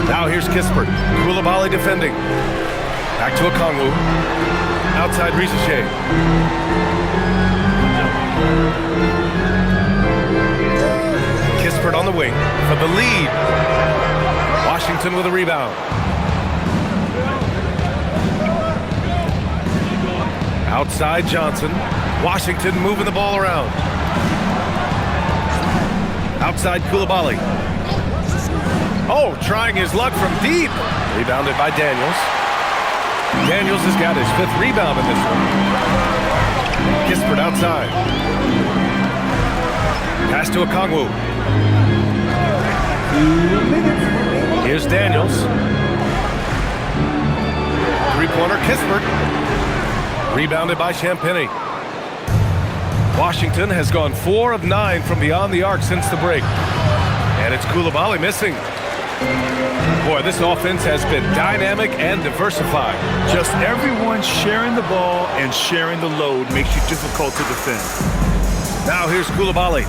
Now here's Kispert. Coulibaly defending. Back to Okongwu. Outside Risacher. Kispert on the wing for the lead. Washington with a rebound. Outside Johnson. Washington moving the ball around. Outside Coulibaly. Oh, trying his luck from deep. Rebounded by Daniels. Daniels has got his 5th rebound in this one. Kispert outside. Pass to Okongwu. Here's Daniels. 3-pointer Kispert. Rebounded by Champagny. Washington has gone 4 of 9 from beyond the arc since the break. And it's Coulibaly missing. Boy, this offense has been dynamic and diversified. Just everyone sharing the ball and sharing the load makes you difficult to defend. Now here's Coulibaly.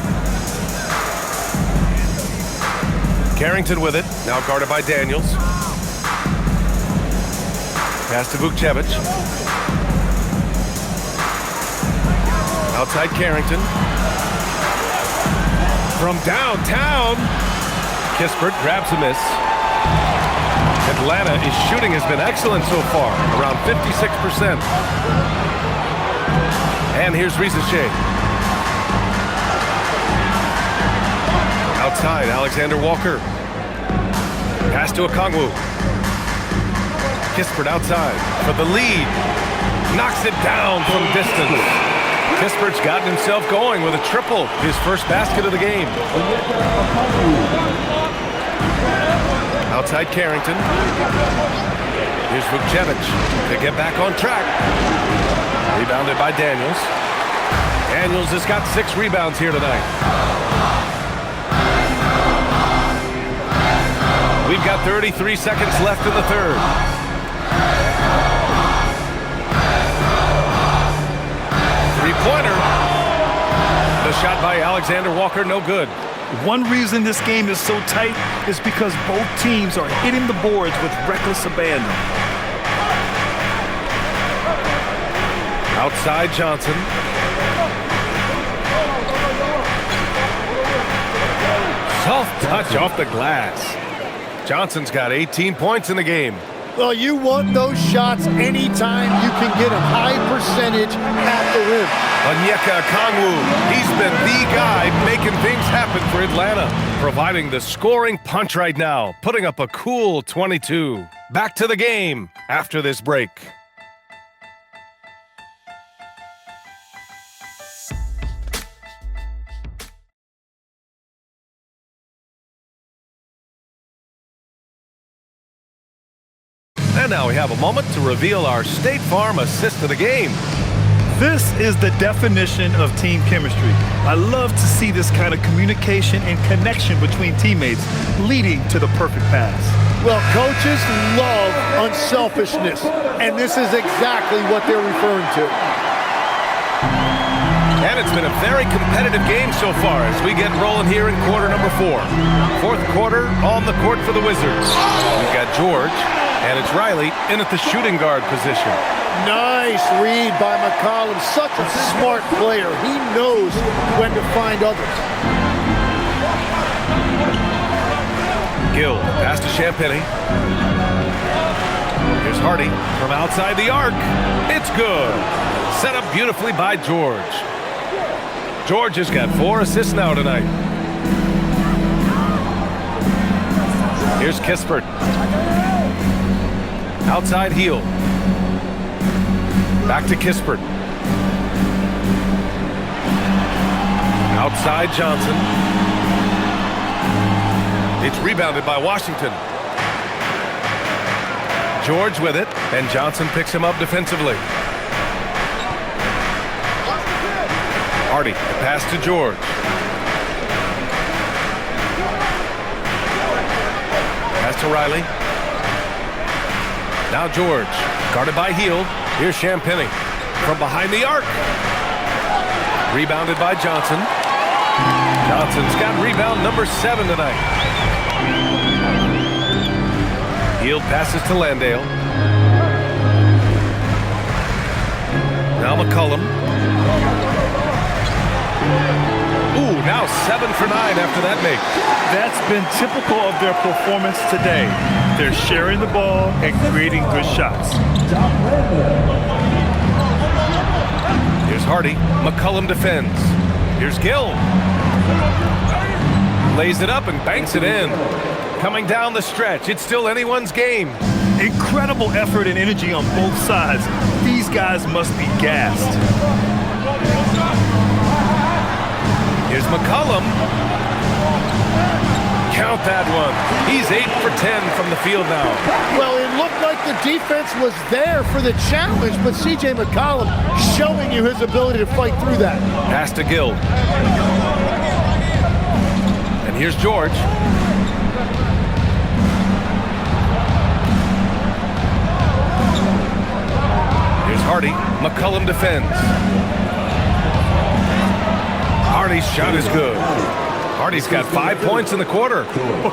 Carrington with it, now guarded by Daniels. Pass to Vukcevic. Outside Carrington. From downtown, Kispert grabs a miss. Atlanta's shooting has been excellent so far, around 56%. And here's Risacher. Outside, Alexander Walker. Pass to Okongwu. Kispert outside for the lead. Knocks it down from distance. Kispert's gotten himself going with a triple, his first basket of the game. Outside Carrington. Here's Vukcevic to get back on track. Rebounded by Daniels. Daniels has got 6 rebounds here tonight. We've got 33 seconds left in the third. Three-pointer. The shot by Alexander Walker, no good. One reason this game is so tight is because both teams are hitting the boards with reckless abandon. Outside Johnson. Soft touch off the glass. Johnson's got 18 points in the game. Well, you want those shots anytime you can get a high percentage at the rim. Onyeka Okongwu, he's been the guy making things happen for Atlanta, providing the scoring punch right now, putting up a cool 22. Back to the game after this break. And now we have a moment to reveal our State Farm assist of the game. This is the definition of team chemistry. I love to see this kind of communication and connection between teammates leading to the perfect pass. Well, coaches love unselfishness, and this is exactly what they're referring to. And it's been a very competitive game so far as we get rolling here in quarter number 4. Fourth quarter on the court for the Wizards. We've got George, and it's Riley in at the shooting guard position. Nice read by McCollum. Such a smart player. He knows when to find others. Gill, pass to Champagny. Here's Hardy from outside the arc. It's good. Set up beautifully by George. George has got 4 assists now tonight. Here's Kispert. Outside heel. Back to Kispert. Outside Johnson. It's rebounded by Washington. George with it, and Johnson picks him up defensively. Hardy, the pass to George. Pass to Riley. Now George, guarded by Hield. Here's Champagny from behind the arc. Rebounded by Johnson. Johnson's got rebound number 7 tonight. Hield passes to Landale. Now McCollum. Ooh, now 7 for 9 after that make. That's been typical of their performance today. They're sharing the ball and creating good shots. Here's Hardy. McCollum defends. Here's Gill. Lays it up and banks it in. Coming down the stretch. It's still anyone's game. Incredible effort and energy on both sides. These guys must be gassed. Here's McCollum. Count that one. He's 8 for 10 from the field now. Well, it looked like the defense was there for the challenge, but C.J. McCollum showing you his ability to fight through that. Pass to Gill. And here's George. Here's Hardy. McCollum defends. Hardy's shot is good. Hardy's got 5 points in the quarter.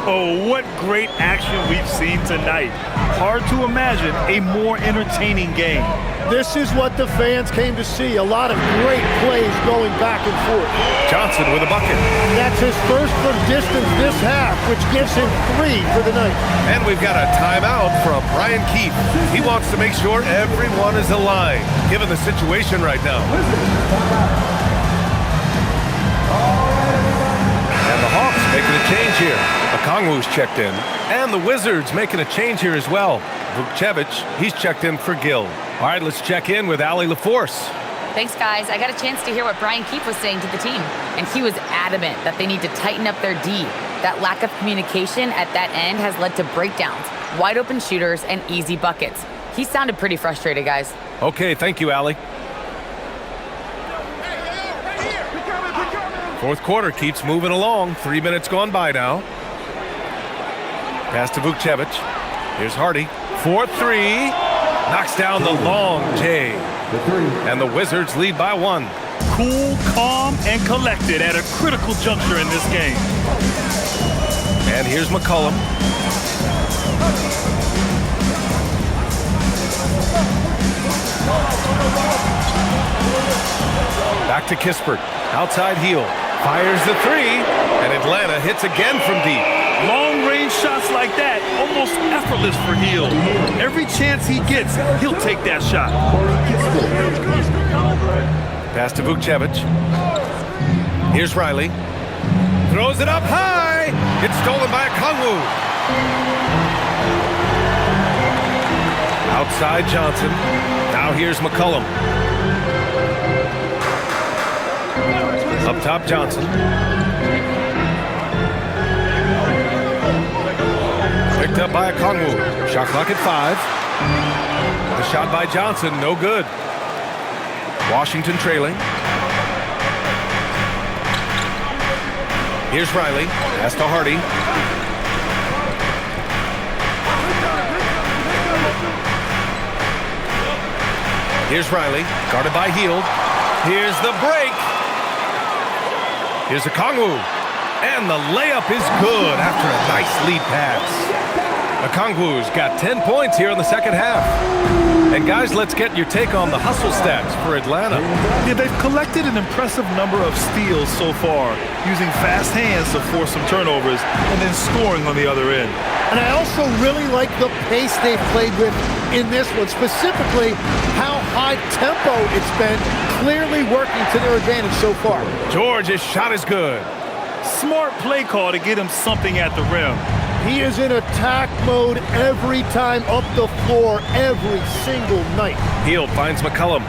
Oh, what great action we've seen tonight. Hard to imagine a more entertaining game. This is what the fans came to see. A lot of great plays going back and forth. Johnson with a bucket. That's his first from distance this half, which gives him 3 for the night. And we've got a timeout from Brian Keefe. He wants to make sure everyone is aligned, given the situation right now. And the Hawks making a change here. Okongwu's checked in. And the Wizards making a change here as well. Vukcevic, he's checked in for Gill. All right, let's check in with Allie LaForce. Thanks, guys. I got a chance to hear what Brian Keefe was saying to the team, and he was adamant that they need to tighten up their D. That lack of communication at that end has led to breakdowns, wide open shooters, and easy buckets. He sounded pretty frustrated, guys. Okay, thank you, Allie. Fourth quarter keeps moving along. 3 minutes gone by now. Pass to Vukcevic. Here's Hardy. 4-3. Knocks down the long J. And the Wizards lead by 1. cool, calm, and collected at a critical juncture in this game. And here's McCollum. Back to Kispert. Outside heel. Fires the three. And Atlanta hits again from deep. Long-range shots like that, almost effortless for Hield. Every chance he gets, he'll take that shot. Pass to Vukcevic. Here's Riley. Throws it up high. It's stolen by Okongwu. Outside Johnson. Now here's McCollum. Up top Johnson. Picked up by Okongwu. Shot clock at 5. The shot by Johnson, no good. Washington trailing. Here's Riley. Pass to Hardy. Here's Riley. Guarded by Hield. Here's the break. Here's Okongwu. And the layup is good after a nice lead pass. Okongwu's got 10 points here in the second half. And guys, let's get your take on the hustle stats for Atlanta. Yeah, they've collected an impressive number of steals so far, using fast hands to force some turnovers and then scoring on the other end. And I also really like the pace they've played with in this one, specifically how high tempo it's been, clearly working to their advantage so far. George's shot is good. Smart play call to get him something at the rim. He is in attack mode every time up the floor, every single night. Hield finds McCollum.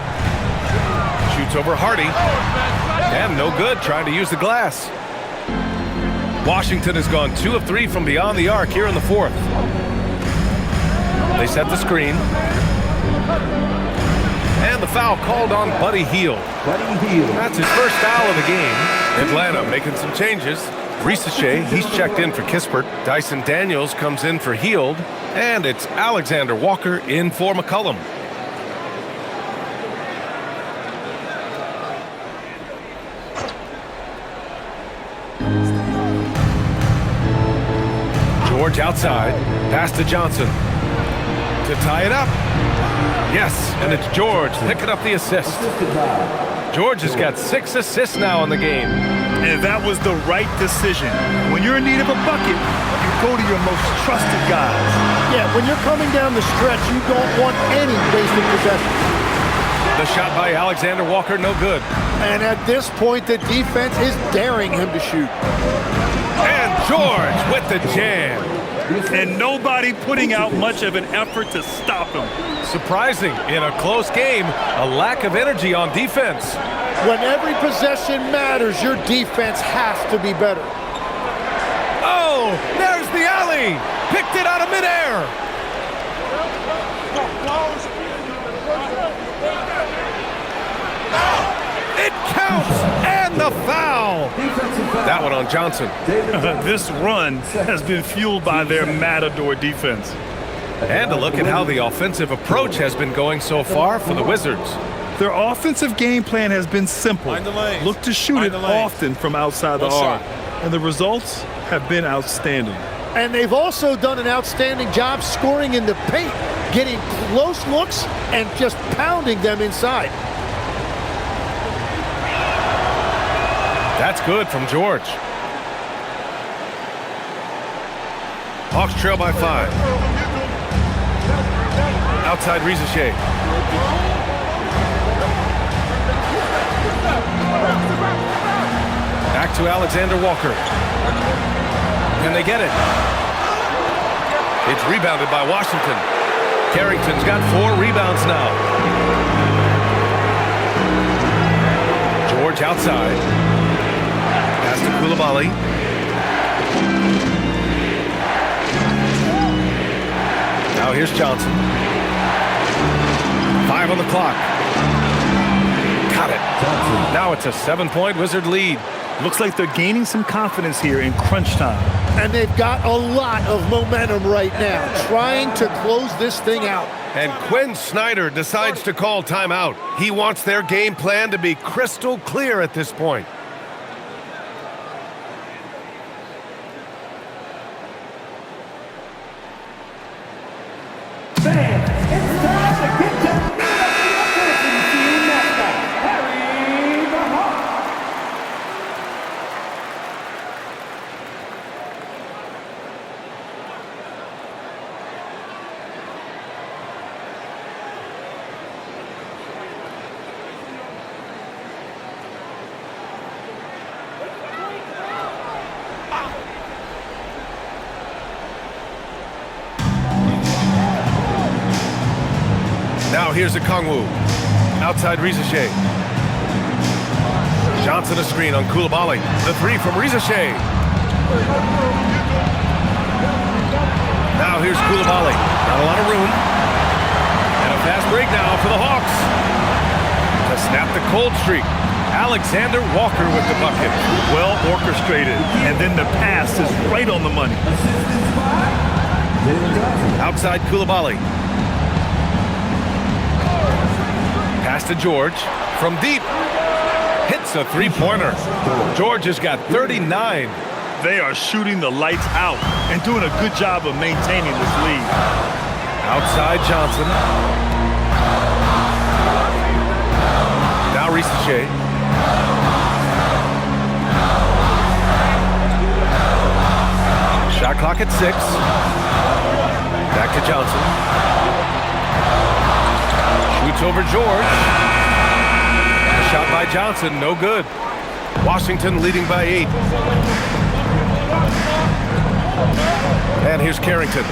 Shoots over Hardy. And no good, trying to use the glass. Washington has gone 2 of 3 from beyond the arc here in the fourth. They set the screen. And the foul called on Buddy Hield. That's his first foul of the game. Atlanta making some changes. Risache, he's checked in for Kispert. Dyson Daniels comes in for Hield. And it's Alexander Walker in for McCollum. George outside. Pass to Johnson. To tie it up. Yes, and it's George picking up the assist. George has got 6 assists now in the game. And that was the right decision. When you're in need of a bucket, you go to your most trusted guys. Yeah, when you're coming down the stretch, you don't want any wasted possession. The shot by Alexander Walker, no good. And at this point, the defense is daring him to shoot. And George with the jam. And nobody putting out much of an effort to stop him. Surprising in a close game, a lack of energy on defense. When every possession matters, your defense has to be better. Oh, there's the alley. Picked it out of midair. It counts, and the foul. That one on Johnson. This run has been fueled by their Matador defense. And a look at how the offensive approach has been going so far for the Wizards. Their offensive game plan has been simple. Look to shoot it often from outside the arc. And the results have been outstanding. And they've also done an outstanding job scoring in the paint, getting close looks and just pounding them inside. That's good from George. Hawks trail by 5. Outside Risache. Back to Alexander Walker. Can they get it? It's rebounded by Washington. Carrington's got 4 rebounds now. George outside. Pass to Coulibaly. Now here's Johnson. 5 on the clock. Got it. Now it's a 7-point Wizard lead. Looks like they're gaining some confidence here in crunch time. And they've got a lot of momentum right now, trying to close this thing out. And Quinn Snyder decides to call timeout. He wants their game plan to be crystal clear at this point. Now here's a Kongwu. Outside Rizachet. Johnson a screen on Coulibaly. The three from Rizachet. Now here's Coulibaly. Not a lot of room. And a fast break now for the Hawks. To snap the cold streak. Alexander Walker with the bucket. Well orchestrated. And then the pass is right on the money. Outside Coulibaly. Pass to George from deep. Hits a three-pointer. George has got 39. They are shooting the lights out and doing a good job of maintaining this lead. Outside Johnson. Now Rizachet. Shot clock at 6. Back to Johnson. Shoots over George. A shot by Johnson, no good. Washington leading by 8. And here's Carrington.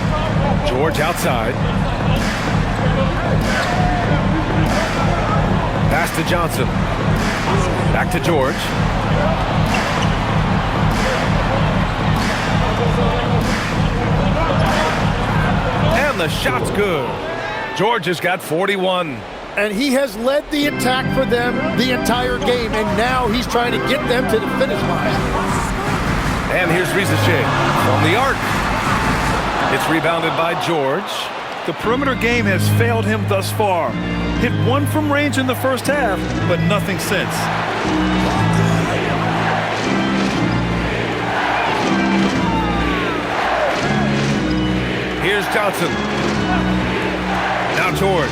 George outside. Pass to Johnson. Back to George. And the shot's good. George has got 41. And he has led the attack for them the entire game, and now he's trying to get them to the finish line. And here's Rizachet from the arc. It's rebounded by George. The perimeter game has failed him thus far. Hit one from range in the first half, but nothing since. Here's Johnson. Now George.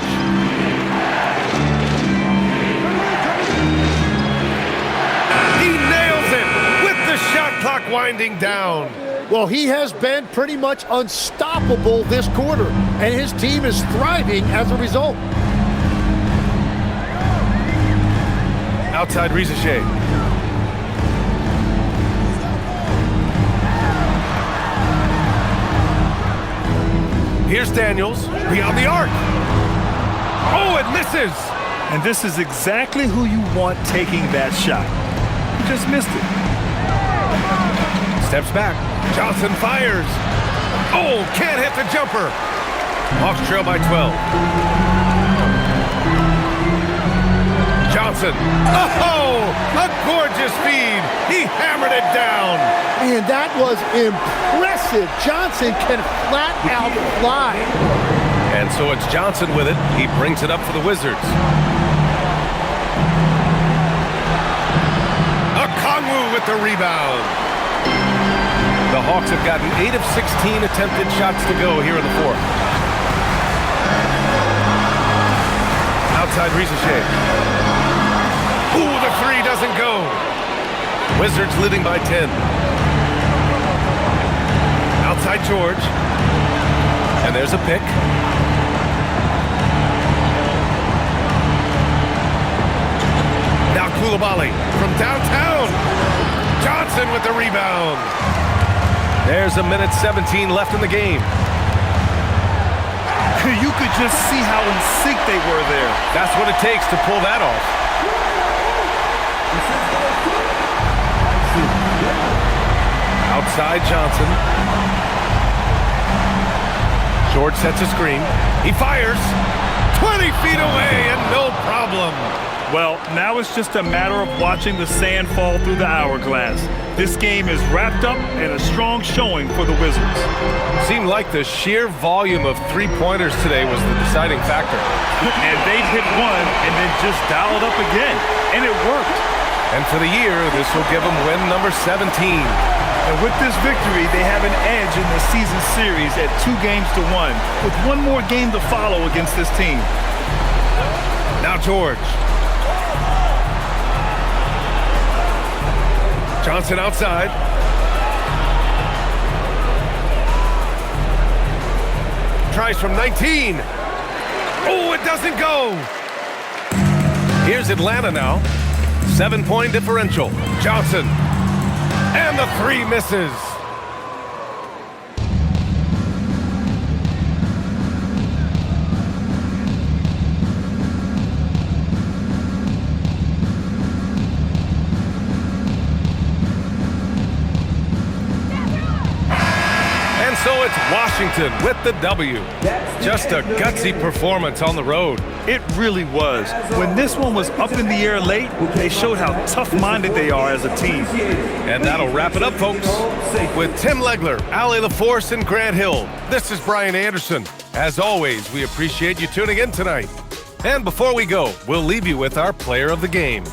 He nails it with the shot clock winding down. Well, he has been pretty much unstoppable this quarter, and his team is thriving as a result. Outside Rizachet. Here's Daniels, beyond the arc. Oh, it misses! And this is exactly who you want taking that shot. He just missed it. Steps back. Johnson fires. Oh, can't hit the jumper. Hawks trail by 12. Johnson. Oh, a gorgeous feed. He hammered it down. Man, that was impressive. Johnson can flat out fly. And so it's Johnson with it. He brings it up for the Wizards. Okongwu with the rebound. The Hawks have gotten 8 of 16 attempted shots to go here in the fourth. Outside Rizachet. Ooh, the three doesn't go. Wizards leading by 10. Outside George. And there's a pick. Now Coulibaly from downtown. Johnson with the rebound. There's a minute 17 left in the game. You could just see how in sync they were there. That's what it takes to pull that off. Outside Johnson. George sets a screen. He fires. 20 feet away and no problem. Well, now it's just a matter of watching the sand fall through the hourglass. This game is wrapped up and a strong showing for the Wizards. Seemed like the sheer volume of three-pointers today was the deciding factor. And they'd hit one and then just dial it up again. And it worked. And for the year, this will give them win number 17. And with this victory, they have an edge in the season series at 2-1, with one more game to follow against this team. Now George. Johnson outside. Tries from 19. Oh, it doesn't go. Here's Atlanta now. 7-point differential. Johnson. And the three misses. And so it's Washington with the W. Just a gutsy performance on the road. It really was. When this one was up in the air late, they showed how tough-minded they are as a team. And that'll wrap it up, folks. With Tim Legler, Allie LaForce, and Grant Hill, this is Brian Anderson. As always, we appreciate you tuning in tonight. And before we go, we'll leave you with our player of the game.